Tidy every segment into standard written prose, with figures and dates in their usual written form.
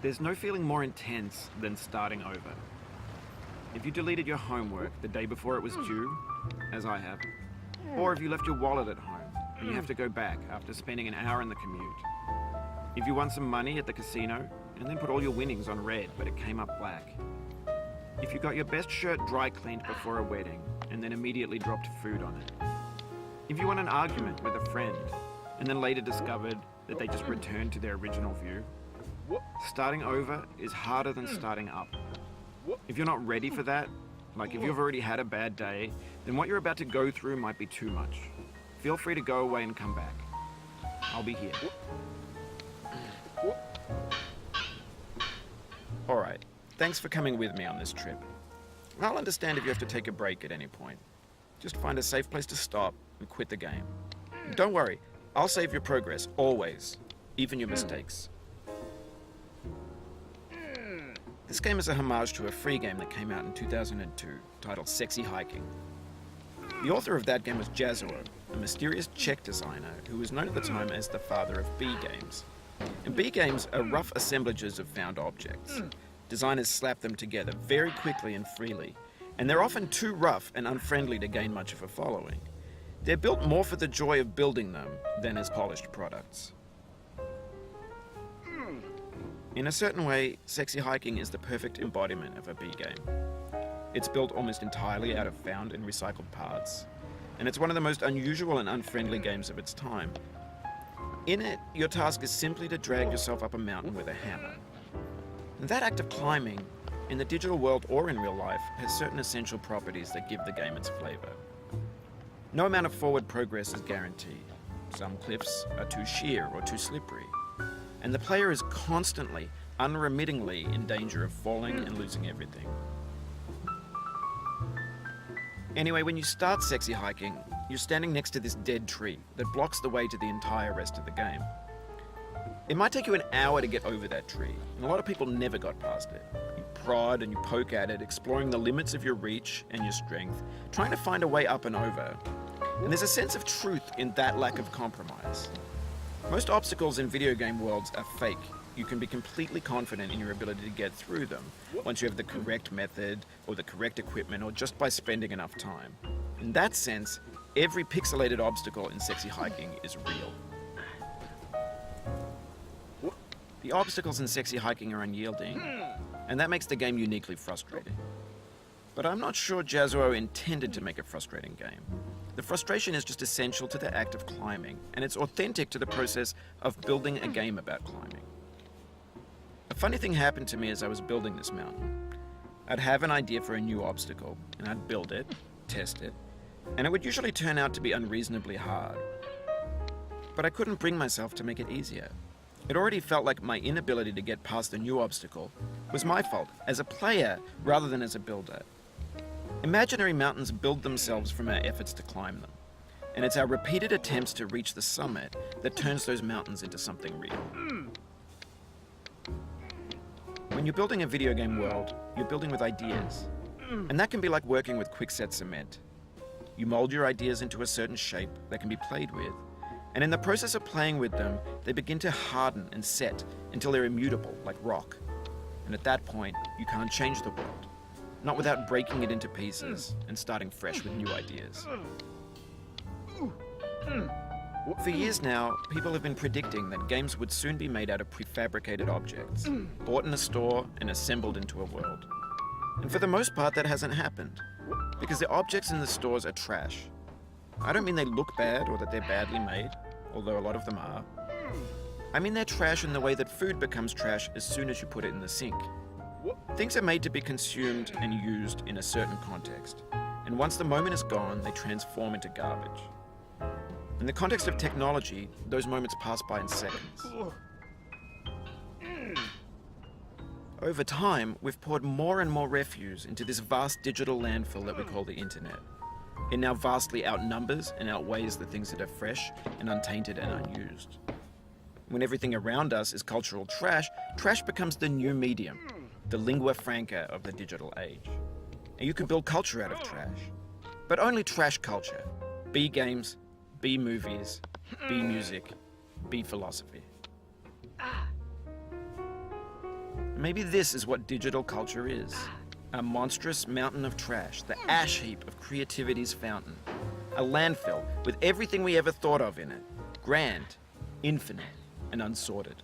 There's no feeling more intense than starting over. If you deleted your homework the day before it was due, as I have, or if you left your wallet at home and you have to go back after spending an hour in the commute. If you won some money at the casino and then put all your winnings on red but it came up black. If you got your best shirt dry cleaned before a wedding and then immediately dropped food on it. If you won an argument with a friend and then later discovered that they just returned to their original view. Starting over is harder than starting up. If you're not ready for that, like if you've already had a bad day, then what you're about to go through might be too much. Feel free to go away and come back. I'll be here. Alright, thanks for coming with me on this trip. I'll understand if you have to take a break at any point. Just find a safe place to stop and quit the game. Don't worry, I'll save your progress, always, even your mistakes. This game is a homage to a free game that came out in 2002, titled Sexy Hiking. The author of that game was Jazuo, a mysterious Czech designer who was known at the time as the father of B games. And B games are rough assemblages of found objects. Designers slap them together very quickly and freely, and they're often too rough and unfriendly to gain much of a following. They're built more for the joy of building them than as polished products. In a certain way, Sexy Hiking is the perfect embodiment of a B game. It's built almost entirely out of found and recycled parts, and it's one of the most unusual and unfriendly games of its time. In it, your task is simply to drag yourself up a mountain with a hammer. And that act of climbing, in the digital world or in real life, has certain essential properties that give the game its flavor. No amount of forward progress is guaranteed. Some cliffs are too sheer or too slippery. And the player is constantly, unremittingly in danger of falling and losing everything. Anyway, when you start Sexy Hiking, you're standing next to this dead tree that blocks the way to the entire rest of the game. It might take you an hour to get over that tree, and a lot of people never got past it. You prod and you poke at it, exploring the limits of your reach and your strength, trying to find a way up and over. And there's a sense of truth in that lack of compromise. Most obstacles in video game worlds are fake. You can be completely confident in your ability to get through them once you have the correct method or the correct equipment or just by spending enough time. In that sense, every pixelated obstacle in Sexy Hiking is real. The obstacles in Sexy Hiking are unyielding, and that makes the game uniquely frustrating. But I'm not sure Jazuo intended to make a frustrating game. The frustration is just essential to the act of climbing, and it's authentic to the process of building a game about climbing. A funny thing happened to me as I was building this mountain. I'd have an idea for a new obstacle, and I'd build it, test it, and it would usually turn out to be unreasonably hard. But I couldn't bring myself to make it easier. It already felt like my inability to get past the new obstacle was my fault as a player rather than as a builder. Imaginary mountains build themselves from our efforts to climb them, and it's our repeated attempts to reach the summit that turns those mountains into something real. When you're building a video game world, you're building with ideas, and that can be like working with quickset cement. You mold your ideas into a certain shape that can be played with, and in the process of playing with them, they begin to harden and set until they're immutable, like rock. And at that point, you can't change the world. Not without breaking it into pieces and starting fresh with new ideas. For years now, people have been predicting that games would soon be made out of prefabricated objects, bought in a store and assembled into a world. And for the most part, that hasn't happened, because the objects in the stores are trash. I don't mean they look bad or that they're badly made, although a lot of them are. I mean they're trash in the way that food becomes trash as soon as you put it in the sink. Things are made to be consumed and used in a certain context, and once the moment is gone, they transform into garbage. In the context of technology, those moments pass by in seconds. Over time, we've poured more and more refuse into this vast digital landfill that we call the internet. It now vastly outnumbers and outweighs the things that are fresh and untainted and unused. When everything around us is cultural trash, trash becomes the new medium, the lingua franca of the digital age. And you can build culture out of trash, but only trash culture. B games, B movies, B music, B philosophy. Maybe this is what digital culture is. A monstrous mountain of trash, the ash heap of creativity's fountain. A landfill with everything we ever thought of in it. Grand, infinite, and unsorted.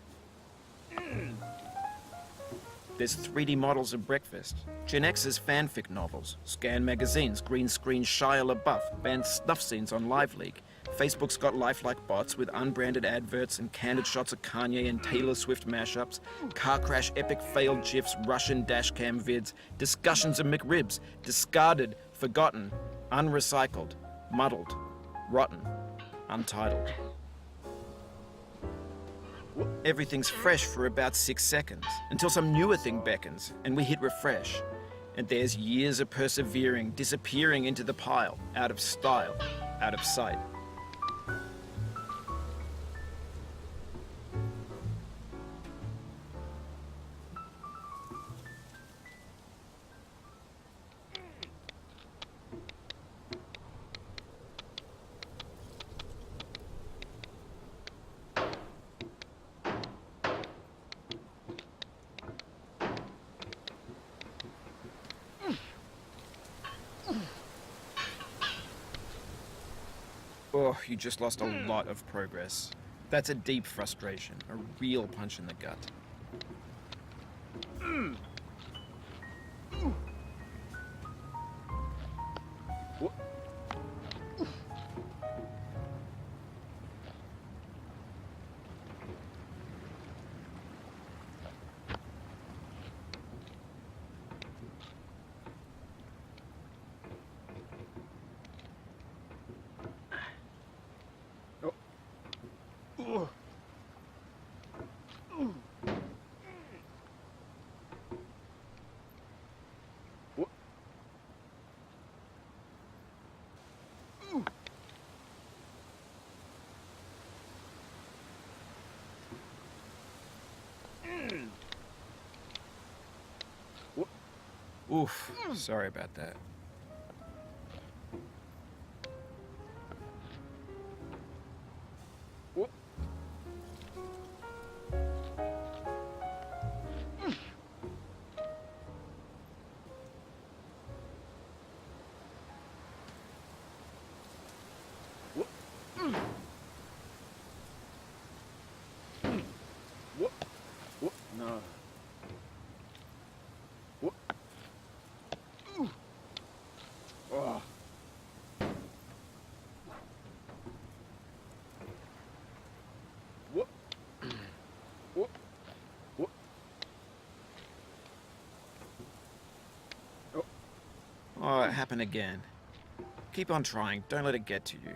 There's 3D models of breakfast, Gen X's fanfic novels, scan magazines, green screen Shia LaBeouf, banned snuff scenes on LiveLeak. Facebook's got lifelike bots with unbranded adverts and candid shots of Kanye and Taylor Swift mashups, car crash epic failed GIFs, Russian dashcam vids, discussions of McRibs, discarded, forgotten, unrecycled, muddled, rotten, untitled. Everything's fresh for about 6 seconds, until some newer thing beckons, and we hit refresh. And there's years of persevering, disappearing into the pile, out of style, out of sight. Oh, you just lost a lot of progress. That's a deep frustration, a real punch in the gut. Oof, sorry about that. No. Oh. Oh, it happened again. Keep on trying. Don't let it get to you.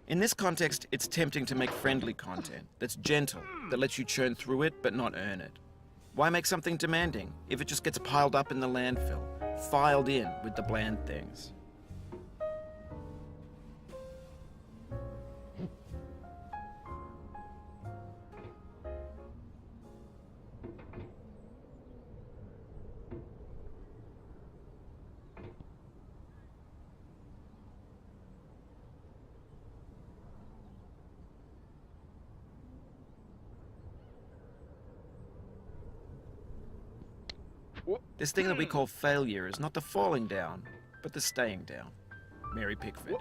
In this context, it's tempting to make friendly content that's gentle, that lets you churn through it but not earn it. Why make something demanding if it just gets piled up in the landfill, filed in with the bland things? This thing that we call failure is not the falling down, but the staying down. Mary Pickford.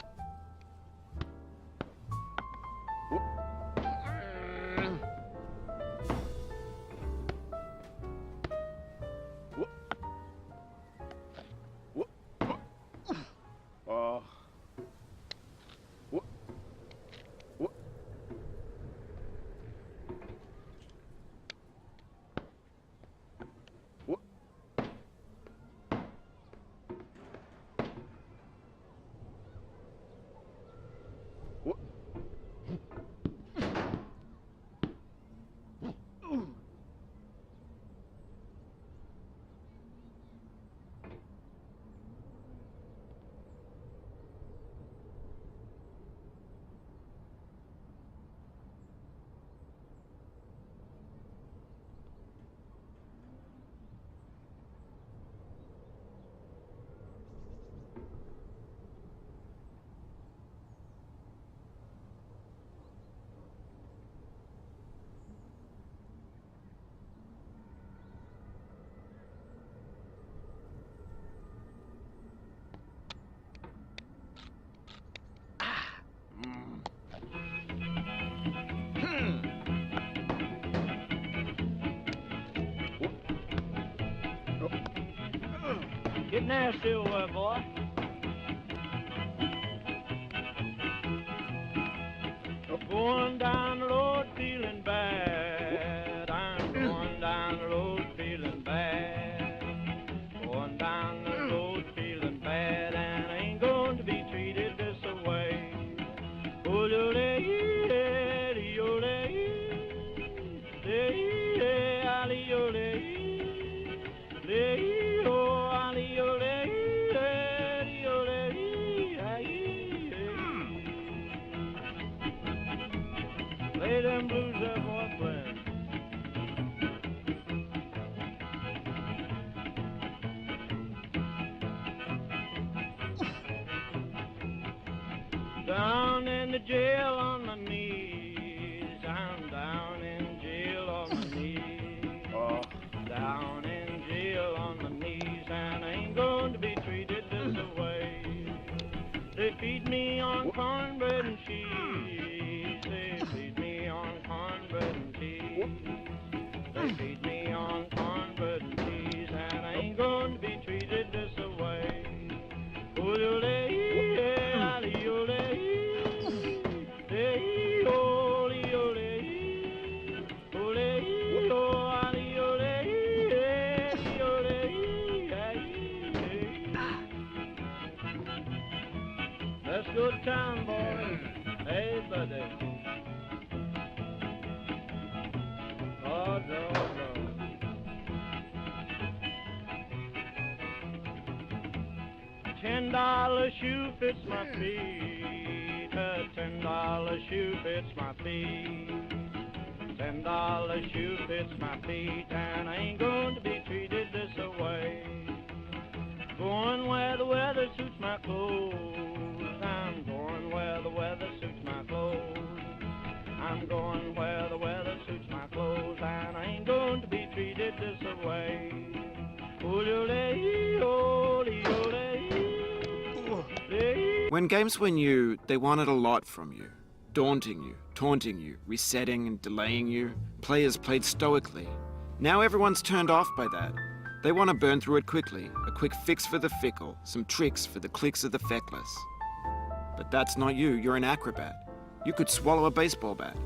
Get there, Silver boy. Going down the road feeling bad. I'm going down the road feeling bad. Going down the road feeling bad, and I ain't going to be treated this way. Play them blues that boy playing. Down in the jail on my knees. I'm down in jail on my knees. Down in jail on my knees, and I ain't going Let's go to town, boys. Hey, buddy. Oh, no. $10 shoe fits my feet. A $10 shoe fits my feet. $10 shoe fits my feet, and I ain't going to be treated this away. Going where the weather suits my clothes. I'm going where the weather suits my clothes. I'm going where the weather suits my clothes, and I ain't going to be treated this away. When games were new, they wanted a lot from you. Daunting you, taunting you, resetting and delaying you. Players played stoically. Now everyone's turned off by that. They want to burn through it quickly, a quick fix for the fickle, some tricks for the clicks of the feckless. But that's not you, you're an acrobat. You could swallow a baseball bat.